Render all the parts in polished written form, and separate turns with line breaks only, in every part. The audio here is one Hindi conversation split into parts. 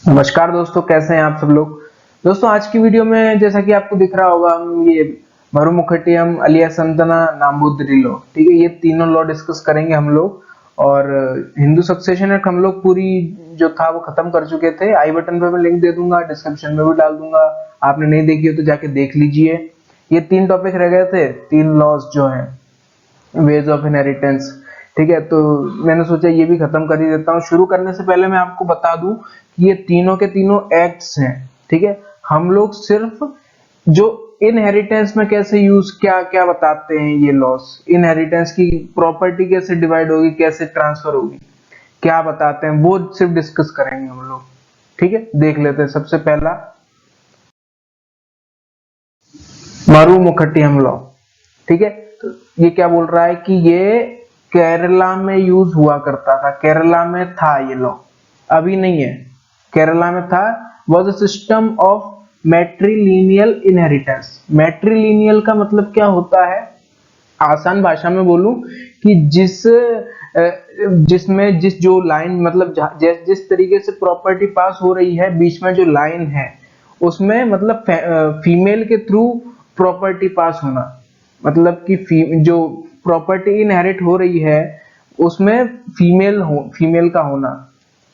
नमस्कार दोस्तों, कैसे हैं आप सब लोग। दोस्तों आज की वीडियो में जैसा कि आपको दिख रहा होगा, हम ये मरुमुखट्टियम, अलिया संतना, नाम्बुद्री लॉ, ठीक है, ये तीनों लॉ डिस्कस करेंगे हम लोग। और हिंदू सक्सेशन एक्ट हम लोग पूरी जो था वो खत्म कर चुके थे। आई बटन पे मैं लिंक दे दूंगा, डिस्क्रिप्शन में भी डाल दूंगा, आपने नहीं देखी हो तो जाके देख लीजिए। ये तीन टॉपिक रह गए थे, तीन लॉज जो है, वेज ऑफ इनहेरिटेंस, ठीक है। तो मैंने सोचा ये भी खत्म कर ही देता हूँ। शुरू करने से पहले मैं आपको बता दूं कि ये तीनों के तीनों एक्ट्स हैं, ठीक है। हम लोग सिर्फ जो इनहेरिटेंस में कैसे यूज क्या क्या बताते हैं, ये लॉस, इनहेरिटेंस की प्रॉपर्टी कैसे डिवाइड होगी, कैसे ट्रांसफर होगी, क्या बताते हैं, वो सिर्फ डिस्कस करेंगे हम लोग, ठीक है। देख लेते हैं सबसे पहला मरुमुखट्टियम लॉ, ठीक है। तो ये क्या बोल रहा है कि ये केरला में यूज हुआ करता था, केरला में था ये लॉ, अभी नहीं है, केरला में था। Was a system of matrilineal inheritance. Matrilineal का मतलब क्या होता है, आसान भाषा में बोलूं कि जिसमें जिस जो लाइन, मतलब जिस तरीके से प्रॉपर्टी पास हो रही है, बीच में जो लाइन है उसमें, मतलब फीमेल के थ्रू प्रॉपर्टी पास होना, मतलब कि जो प्रॉपर्टी इनहेरिट हो रही है उसमें फीमेल का होना,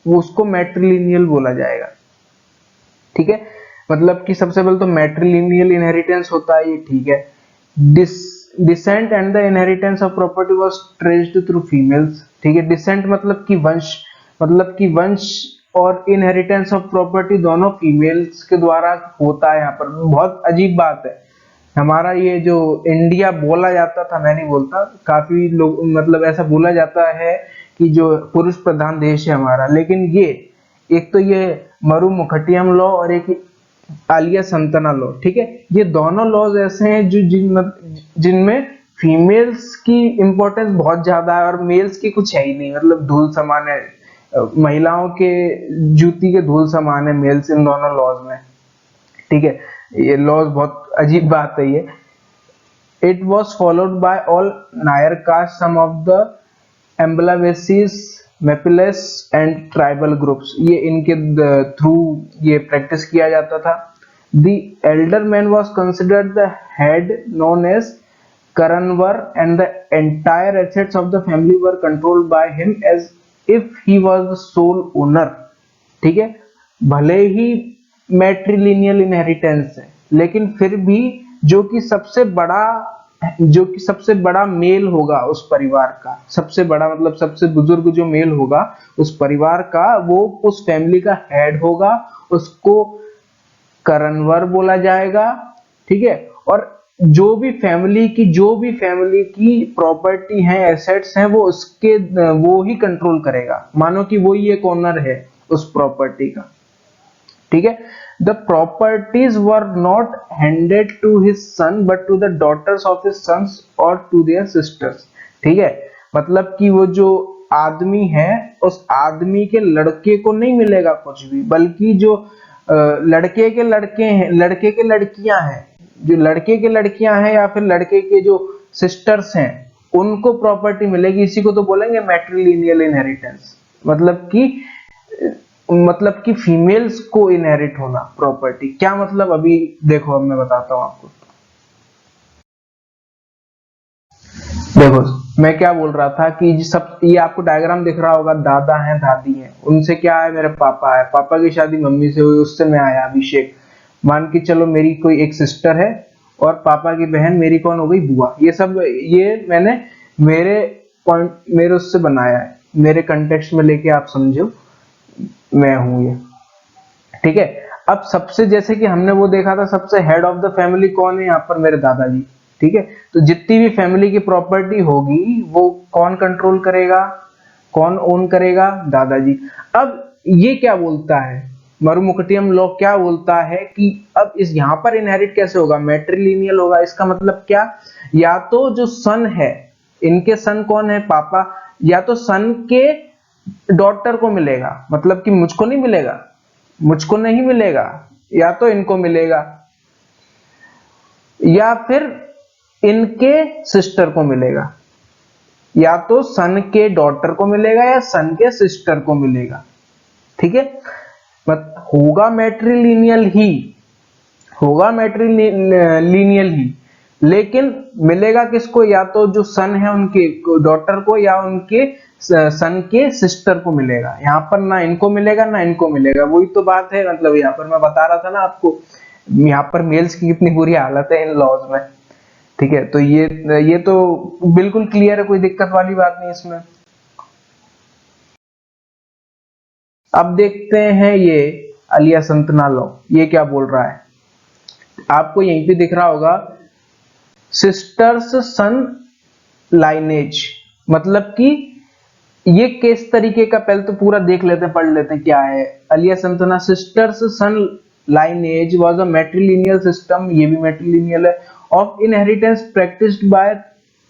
वो उसको मैट्रिलिनियल बोला जाएगा, ठीक है। मतलब कि सबसे पहले तो मैट्रिलिनियल इनहेरिटेंस होता है ये, ठीक है। डिस descent and the inheritance of property was traced through females, ठीक है। डिसेंट मतलब कि वंश, मतलब कि वंश और इनहेरिटेंस ऑफ प्रॉपर्टी दोनों फीमेल्स के द्वारा होता है। यहाँ पर बहुत अजीब बात है, हमारा ये जो इंडिया बोला जाता था, मैं नहीं बोलता, काफी लोग मतलब ऐसा बोला जाता है कि जो पुरुष प्रधान देश है हमारा, लेकिन ये एक तो ये मरुमुखट्टियम लॉ और एक आलिया संतना लॉ, ठीक है, ये दोनों लॉज ऐसे हैं जो जिनमें फीमेल्स की इंपॉर्टेंस बहुत ज्यादा है और मेल्स की कुछ है ही नहीं, मतलब धूल समान है। महिलाओं के जूती के धूल समान है मेल्स इन दोनों लॉज में, ठीक है। ये लॉज बहुत अजीब बात है ये। It was followed by all Nair caste, some of the Ambalavasis, Mappilas and tribal groups, ये इनके थ्रू ये प्रैक्टिस किया जाता था। The elder man was considered the head, known as Karanwar, and the entire assets of the family were controlled by him as if he was the sole owner, ठीक है। भले ही मैट्रिलिनियल इनहेरिटेंस है, लेकिन फिर भी जो कि सबसे बड़ा मेल होगा उस परिवार का, सबसे बड़ा मतलब सबसे बुजुर्ग जो मेल होगा उस परिवार का, वो उस फैमिली का हेड होगा, उसको करणवर बोला जाएगा, ठीक है। और जो भी फैमिली की प्रॉपर्टी है, एसेट्स हैं, वो ही कंट्रोल करेगा, मानो कि वो ही एक ओनर है उस प्रॉपर्टी का, ठीक है। The properties were not handed to his son but to the daughters of his sons और टू देयर सिस्टर्स, ठीक है। मतलब कि वो जो आदमी है, उस आदमी के लड़के को नहीं मिलेगा कुछ भी, बल्कि जो लड़के के लड़के हैं, लड़के के लड़कियां हैं, जो लड़के के लड़कियां हैं या फिर लड़के के जो सिस्टर्स हैं, उनको प्रॉपर्टी मिलेगी। इसी को तो बोलेंगे मैट्रिलिनियल इनहेरिटेंस, मतलब कि फीमेल्स को इनहेरिट होना प्रॉपर्टी। क्या मतलब, अभी देखो, अब मैं बताता हूं आपको। देखो, मैं क्या बोल रहा था कि ये आपको डायग्राम दिख रहा होगा, दादा हैं, दादी हैं, उनसे क्या है, मेरे पापा है, पापा की शादी मम्मी से हुई, उससे मैं आया अभिषेक। मान के चलो मेरी कोई एक सिस्टर है और पापा की बहन मेरी कौन हो गई, बुआ। ये सब ये मैंने मेरे पॉइंट, मेरे उससे बनाया है, मेरे कंटेक्स्ट में लेके आप समझो मैं हूं ये, ठीक है। अब सबसे, जैसे कि हमने वो देखा था, सबसे हेड ऑफ द फैमिली कौन है यहाँ पर, मेरे दादाजी, ठीक है। तो जितनी भी फैमिली की प्रॉपर्टी होगी वो कौन कंट्रोल करेगा, कौन ओन करेगा, दादाजी। अब ये क्या बोलता है, मरुमुखट्टियम लॉ क्या बोलता है कि अब इस यहाँ पर इनहेरिट कैसे होगा, मैट्रिलिनियल होगा। इसका मतलब क्या, या तो जो सन है, इनके सन कौन है, पापा, या तो सन के डॉटर को मिलेगा, मतलब कि मुझको नहीं मिलेगा, मुझको नहीं मिलेगा, या तो इनको मिलेगा, या फिर इनके सिस्टर को मिलेगा, या तो सन के डॉटर को मिलेगा या सन के सिस्टर को मिलेगा, ठीक है। मत होगा मैट्रिलिनियल ही, होगा मैट्रिलिनियल ही, लेकिन मिलेगा किसको, या तो जो सन है उनके डॉटर को या उनके सन के सिस्टर को मिलेगा। यहाँ पर ना इनको मिलेगा ना इनको मिलेगा, वही तो बात है। मतलब यहाँ पर मैं बता रहा था ना आपको, यहाँ पर मेल्स की कितनी बुरी हालत है इन लॉज में। ठीक है, तो ये तो बिल्कुल क्लियर है, कोई दिक्कत वाली बात नहीं इसमें। अब देखते हैं ये अलिया संतना लॉ, ये क्या बोल रहा है। आपको यहीं पे दिख रहा होगा सिस्टर्स सन लाइनेज, मतलब कि ये किस तरीके का, पहले तो पूरा देख लेते हैं, पढ़ लेते हैं क्या है। Aliya Santana sisters son lineage was a matrilineal system, ये भी मैट्रिलिनियल है, of inheritance practised by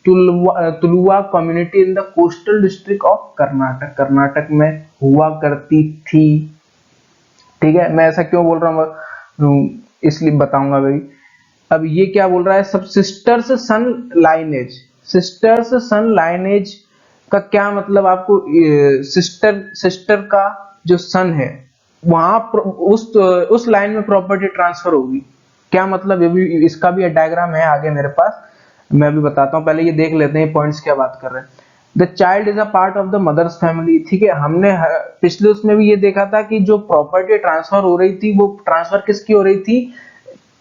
Tuluva community in the coastal district of Karnataka, Karnataka में हुआ करती थी। ठीक है, मैं ऐसा क्यों बोल रहा हूँ इसलिए बताऊंगा भाई। अब ये क्या बोल रहा है, सब sisters son lineage, sisters son lineage का क्या मतलब, आपको सिस्टर सिस्टर का जो सन है वहां उस लाइन में प्रॉपर्टी ट्रांसफर होगी, क्या मतलब, ये भी इसका भी डायग्राम है आगे मेरे पास, मैं अभी बताता हूँ। पहले ये देख लेते हैं पॉइंट्स क्या बात कर रहे हैं। The child is a part of the mother's family. ठीक है, हमने पिछले उसमें भी ये देखा था कि जो प्रॉपर्टी ट्रांसफर हो रही थी वो ट्रांसफर किसकी हो रही थी,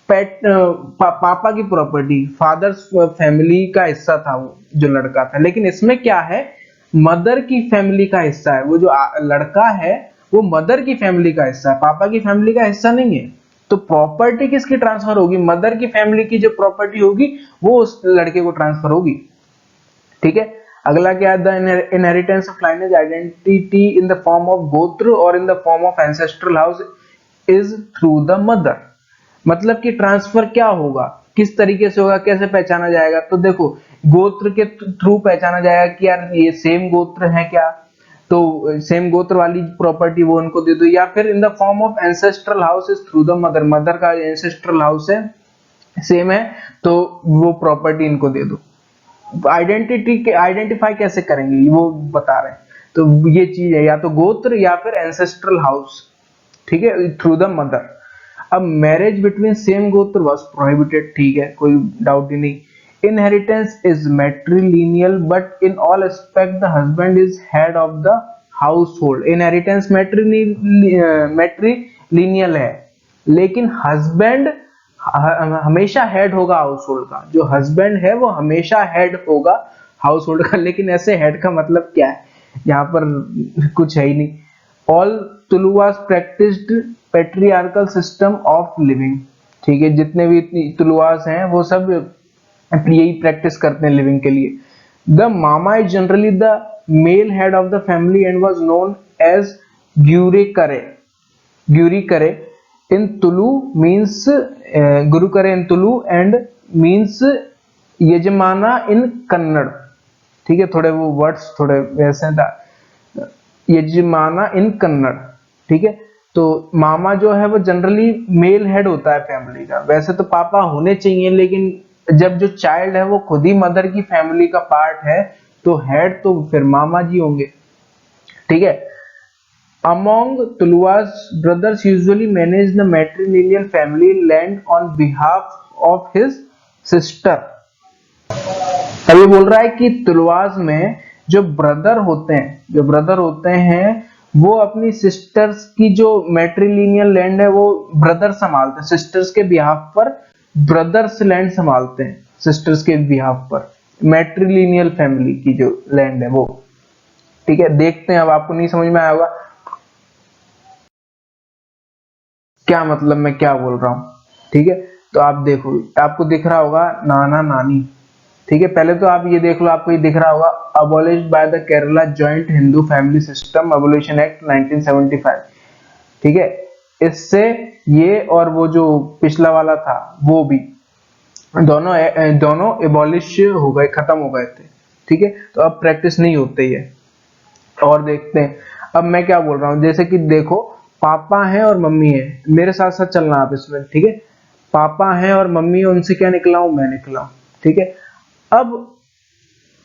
पापा की प्रॉपर्टी, फादर्स फैमिली का हिस्सा था वो जो लड़का था। लेकिन इसमें क्या है, मदर की फैमिली का हिस्सा है, वो जो लड़का है वो मदर की फैमिली का हिस्सा है, पापा की फैमिली का हिस्सा नहीं है। तो प्रॉपर्टी किसकी ट्रांसफर होगी, मदर की फैमिली की जो प्रॉपर्टी होगी वो उस लड़के को ट्रांसफर होगी। ठीक है, अगला क्या है, the inheritance of lineage identity in the form of गोत्र और in the form of ancestral house is through the mother. मतलब कि ट्रांसफर क्या होगा, किस तरीके से होगा, कैसे पहचाना जाएगा, तो देखो गोत्र के थ्रू पहचाना जाएगा कि यार ये सेम गोत्र है क्या, तो सेम गोत्र वाली प्रॉपर्टी वो उनको दे दो, या फिर in the form of ancestral house is through the mother, mother का एंसेस्ट्रल हाउस है सेम है तो वो प्रॉपर्टी इनको दे दो। आइडेंटिटी के आइडेंटिफाई कैसे करेंगे वो बता रहे हैं, तो ये चीज है, या तो गोत्र या फिर एंसेस्ट्रल हाउस। ठीक है, थ्रू द मदर। अब marriage between same gotra was prohibited, ठीक है, कोई डाउट ही नहीं। Inheritance is matrilineal but in all aspect the husband is head of the house hold. Inheritance matrilineal है, लेकिन हस्बैंड हमेशा हेड होगा हाउस होल्ड का, जो हस्बैंड है वो हमेशा हेड होगा हाउस होल्ड का। लेकिन ऐसे हेड का मतलब क्या है, यहाँ पर कुछ है ही नहीं। All Tuluas practised patriarchal system of living. ठीक है, जितने भी तुलुआस हैं वो सब यही प्रैक्टिस करते हैं लिविंग के लिए। The mama is generally the male head of the family and was known as Gyure kare, Gyuri kare in Tulu means Guru kare in Tulu and means Yajamana in Kannada. ठीक है, थोड़े वो वर्ड्स थोड़े वैसे था, यजमाना इन कन्नड़। ठीक है, तो मामा जो है वो जनरली मेल हेड होता है फैमिली का, वैसे तो पापा होने चाहिए, लेकिन जब जो चाइल्ड है वो खुद ही मदर की फैमिली का पार्ट है तो हेड तो फिर मामा जी होंगे। ठीक है, among Tulua's brothers usually manage the matrilineal family land on behalf of his sister। अब ये बोल रहा है कि तुलवास में जो ब्रदर होते हैं, जो ब्रदर होते हैं वो अपनी सिस्टर्स की जो मैट्रिलिनियल लैंड है वो ब्रदर संभालते हैं, सिस्टर्स के बिहाफ पर ब्रदर्स लैंड संभालते हैं, सिस्टर्स के बिहाफ पर मैट्रिलिनियल फैमिली की जो लैंड है वो। ठीक है, देखते हैं, अब आपको नहीं समझ में आया होगा क्या मतलब मैं क्या बोल रहा हूँ। ठीक है, तो आप देखो, आपको दिख रहा होगा नाना नानी। ठीक है, पहले तो आप ये देख लो, आपको ये दिख रहा होगा abolished by the Kerala joint Hindu family system abolition act 1975। ठीक है, इससे ये और वो जो पिछला वाला था वो भी दोनों एबॉलिश हो गए, खत्म हो गए थे। ठीक है, तो अब प्रैक्टिस नहीं होते ये। और देखते हैं अब मैं क्या बोल रहा हूँ, जैसे कि देखो पापा है और मम्मी है, मेरे साथ साथ चलना आप इसमें। ठीक है, पापा है और मम्मी है, उनसे क्या निकला हूं, मैं निकला हूं। ठीक है, अब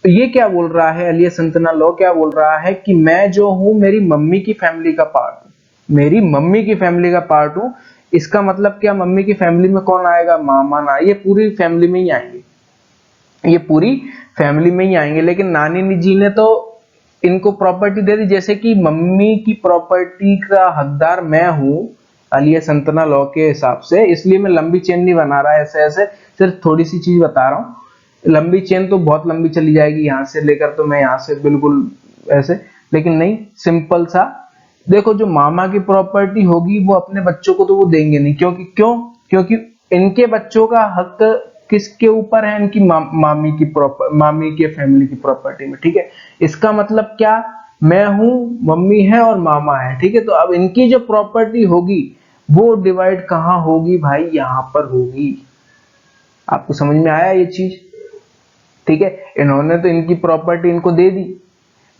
ये क्या बोल रहा है, अलिया संतना लॉ क्या बोल रहा है कि मैं जो हूं मेरी मम्मी की फैमिली का पार्ट हूं। मेरी मम्मी की फैमिली का पार्ट हूँ। इसका मतलब क्या, मम्मी की फैमिली में कौन आएगा, मामा ना, ये पूरी फैमिली में ही आएंगे, ये पूरी फैमिली में ही आएंगे। लेकिन नानी जी ने तो इनको प्रॉपर्टी दे दी, जैसे कि मम्मी की प्रॉपर्टी का हकदार मैं हूँ अलिया संतना लॉ के हिसाब से, इसलिए मैं लंबी चेन नहीं बना रहा ऐसे ऐसे, सिर्फ थोड़ी सी चीज बता रहा हूँ। लंबी चेन तो बहुत लंबी चली जाएगी, यहाँ से लेकर तो मैं यहाँ से बिल्कुल ऐसे, लेकिन नहीं, सिंपल सा। देखो, जो मामा की प्रॉपर्टी होगी वो अपने बच्चों को तो वो देंगे नहीं, क्योंकि इनके बच्चों का हक किसके ऊपर है, इनकी मामी के फैमिली की प्रॉपर्टी में, ठीक है। इसका मतलब क्या, मैं हूं, मम्मी है और मामा है, ठीक है। तो अब इनकी जो प्रॉपर्टी होगी वो डिवाइड कहाँ होगी भाई, यहाँ पर होगी। आपको समझ में आया ये चीज, ठीक है। इन्होंने तो इनकी प्रॉपर्टी इनको दे दी,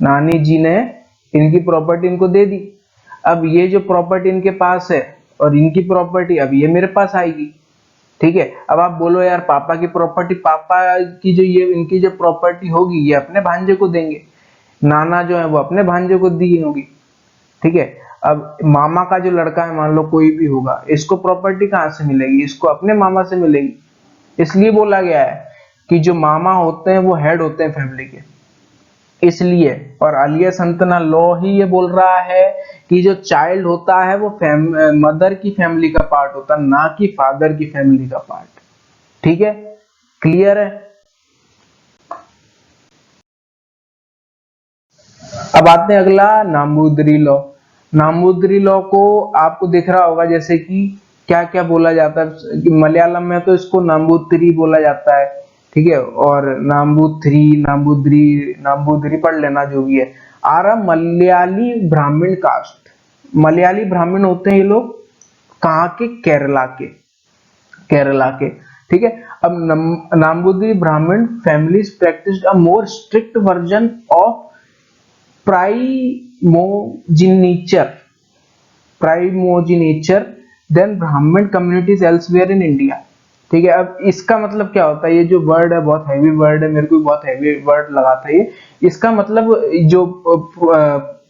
नानी जी ने इनकी प्रॉपर्टी इनको दे दी। अब ये जो प्रॉपर्टी इनके पास है और इनकी प्रॉपर्टी अब ये मेरे पास आएगी, ठीक है। अब आप बोलो यार पापा की प्रॉपर्टी, पापा की जो ये इनकी जो प्रॉपर्टी होगी ये अपने भांजे को देंगे, नाना जो है वो अपने भांजे को दी होगी, ठीक है। अब मामा का जो लड़का है, मान लो कोई भी होगा, इसको प्रॉपर्टी कहाँ से मिलेगी, इसको अपने मामा से मिलेगी। इसलिए बोला गया है कि जो मामा होते हैं वो हेड होते हैं फैमिली के, इसलिए। और आलिया संतना लॉ ही ये बोल रहा है कि जो चाइल्ड होता है वो मदर की फैमिली का पार्ट होता है, ना कि फादर की फैमिली का पार्ट, ठीक है। क्लियर है। अब आते हैं अगला, नामूदरी लॉ। नामूदरी लॉ को आपको दिख रहा होगा जैसे कि क्या क्या बोला जाता है, कि मलयालम में तो इसको नाम्बूतिरी बोला जाता है, ठीक है। और नाम्बूथ्री, नाम्बूद्री, नाम्बूदरी पढ़ लेना जो भी है। आर मलयाली ब्राह्मण कास्ट, मलयाली ब्राह्मण होते हैं ये लोग, कहाँ के, केरला के, केरला के, ठीक है। अब Namboodiri Brahmin families practised a more strict version of primogeniture, primogeniture than Brahmin communities elsewhere in India, ठीक है। अब इसका मतलब क्या होता है, ये जो वर्ड है बहुत हैवी वर्ड है, मेरे को भी बहुत हैवी वर्ड लगा था ये। इसका मतलब जो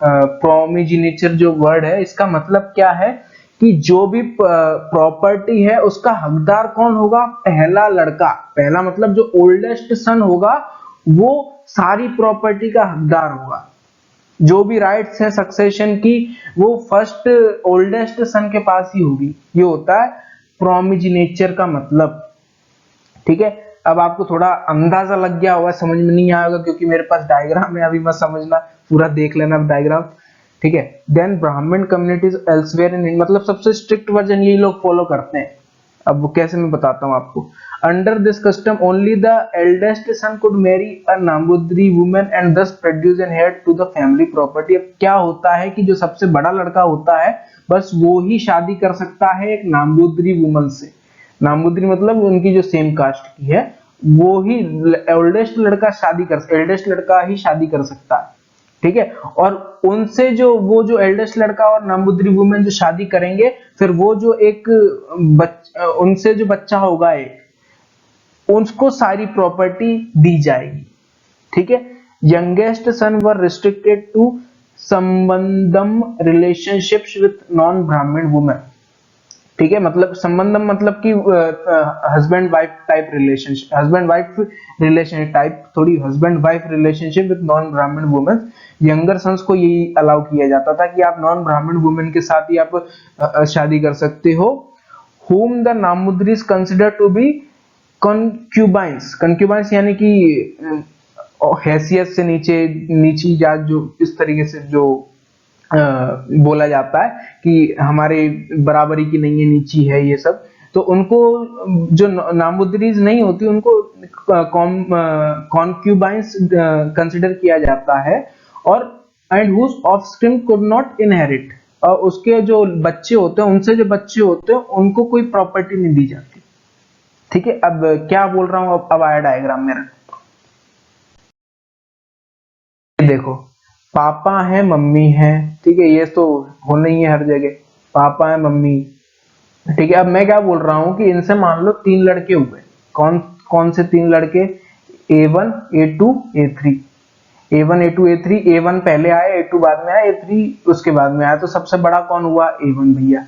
प्रोमिजिनेचर जो वर्ड है, इसका मतलब क्या है कि जो भी प्रॉपर्टी है उसका हकदार कौन होगा, पहला लड़का, पहला मतलब जो ओल्डेस्ट सन होगा वो सारी प्रॉपर्टी का हकदार होगा। जो भी राइट्स है सक्सेशन की वो फर्स्ट ओल्डेस्ट सन के पास ही होगी, ये होता है प्रोमिजिनेचर का मतलब, ठीक है। अब आपको थोड़ा अंदाजा लग गया होगा, समझ में नहीं आएगा क्योंकि मेरे पास डायग्राम है, अभी मत समझना, पूरा देख लेना डायग्राम, ठीक है। देन ब्राह्मण कम्युनिटीज एल्सवेयर इन, मतलब सबसे स्ट्रिक्ट वर्जन यही लोग फॉलो करते हैं। अब वो कैसे मैं बताता हूँ आपको। Under this custom only the eldest son could marry a Namboodiri women and thus produce an heir to the family property. अब क्या होता है कि जो सबसे बड़ा लड़का होता है बस वो ही शादी कर सकता है एक नाम्बूद्री वुमन से। नाम्बूद्री मतलब उनकी जो सेम कास्ट की है, वो ही एल्डेस्ट लड़का ही शादी कर सकता है, ठीक है। और उनसे जो वो जो एल्डेस्ट लड़का और नाम्बूद्री वुमेन जो शादी करेंगे, फिर वो जो एक उनसे जो बच्चा होगा एक, उसको सारी प्रॉपर्टी दी जाएगी, ठीक है। Youngest son were restricted to sambandham relationships with non Brahmin women, ठीक है। मतलब संबंधम मतलब कि husband wife type relationship, husband wife relation type, थोड़ी husband wife relationship with non Brahmin women. Younger sons को यही अलाउ किया जाता था कि आप नॉन ब्राह्मण वुमेन के साथ ही आप शादी कर सकते हो। whom the Namboodiris consider to be concubines, concubines यानी कि हैसियत से नीचे, नीची जात, जो इस तरीके से जो बोला जाता है कि हमारे बराबरी की नहीं है, नीची है, ये सब। तो उनको जो नामुद्रीज नहीं होती उनको कॉन्क्यूबाइंस कंसिडर किया जाता है। और and whose offspring could not inherit, और उसके जो बच्चे होते हैं, उनसे जो बच्चे होते हैं उनको कोई प्रॉपर्टी नहीं दी जाती, ठीक है। अब क्या बोल रहा हूं, अब आया डायग्राम मेरा, देखो पापा है मम्मी है, ठीक है, ये तो होना ही है हर जगह, पापा है मम्मी, ठीक है। अब मैं क्या बोल रहा हूं कि इनसे मान लो तीन लड़के हुए, कौन कौन से तीन लड़के, A1 A2 A3। A1 A2 A3, A1 पहले आया, A2 बाद में आया, A3 उसके बाद में आया, तो सबसे बड़ा कौन हुआ? A1 भैया।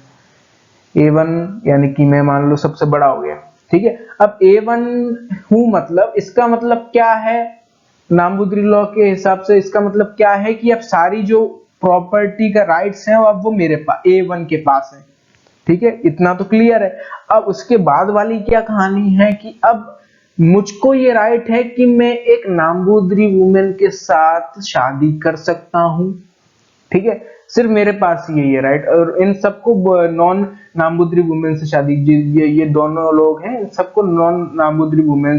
A1 यानी कि मैं मान लो सबसे बड़ा हो गया, ठीक है। अब A1 हूं, मतलब इसका मतलब क्या है? नामबुद्री लॉ के हिसाब से इसका मतलब क्या है कि अब सारी जो प्रॉपर्टी का राइट्स हैं अब वो मेरे पास A1 के पास है, ठीक है, इतना तो क्लियर है। अब उसके बाद वाली क्या कहानी है कि अब मुझको ये राइट है कि मैं एक नामबुद्री वुमेन के साथ शादी कर सकता हूं, ठीक है, सिर्फ मेरे पास ही है ये राइट। और इन सबको नॉन नामबुद्री वुमेन से शादी, ये दोनों लोग हैं, इन सबको नॉन नामबुद्री वुमेन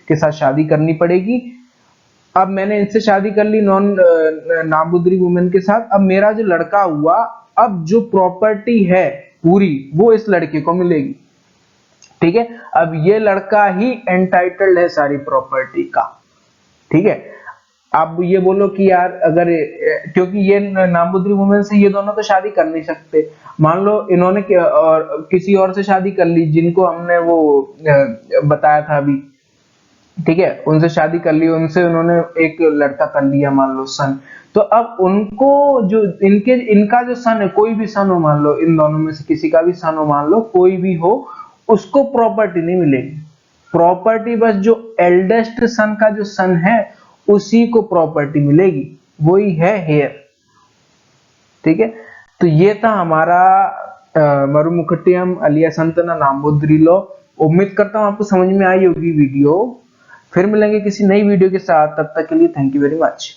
के साथ शादी करनी पड़ेगी। अब मैंने इनसे शादी कर ली नॉन नामबुद्री वुमेन के साथ, अब मेरा जो लड़का हुआ, अब जो प्रॉपर्टी है पूरी वो इस लड़के को मिलेगी, ठीक है। अब ये लड़का ही एंटाइटल्ड है सारी प्रॉपर्टी का, ठीक है। आप ये बोलो कि यार अगर क्योंकि ये नामबुद्री वुमेन से ये दोनों तो शादी कर नहीं सकते, मान लो इन्होंने और किसी और से शादी कर ली जिनको हमने वो बताया था अभी, ठीक है, उनसे शादी कर ली, उनसे उन्होंने एक लड़का कर लिया मान लो सन। तो अब उनको जो इनका जो सन है, कोई भी सन हो, मान लो इन दोनों में से किसी का भी सन हो, मान लो कोई भी हो, उसको प्रॉपर्टी नहीं मिलेगी। प्रॉपर्टी बस जो एल्डेस्ट सन का जो सन है उसी को प्रॉपर्टी मिलेगी, वही है हेयर, ठीक है। तो ये था हमारा मरुमुकुट्टियम अलिया संतना नामबुद्री लॉ। उम्मीद करता हूं आपको समझ में आई होगी वीडियो। फिर मिलेंगे किसी नई वीडियो के साथ, तब तक के लिए थैंक यू वेरी मच।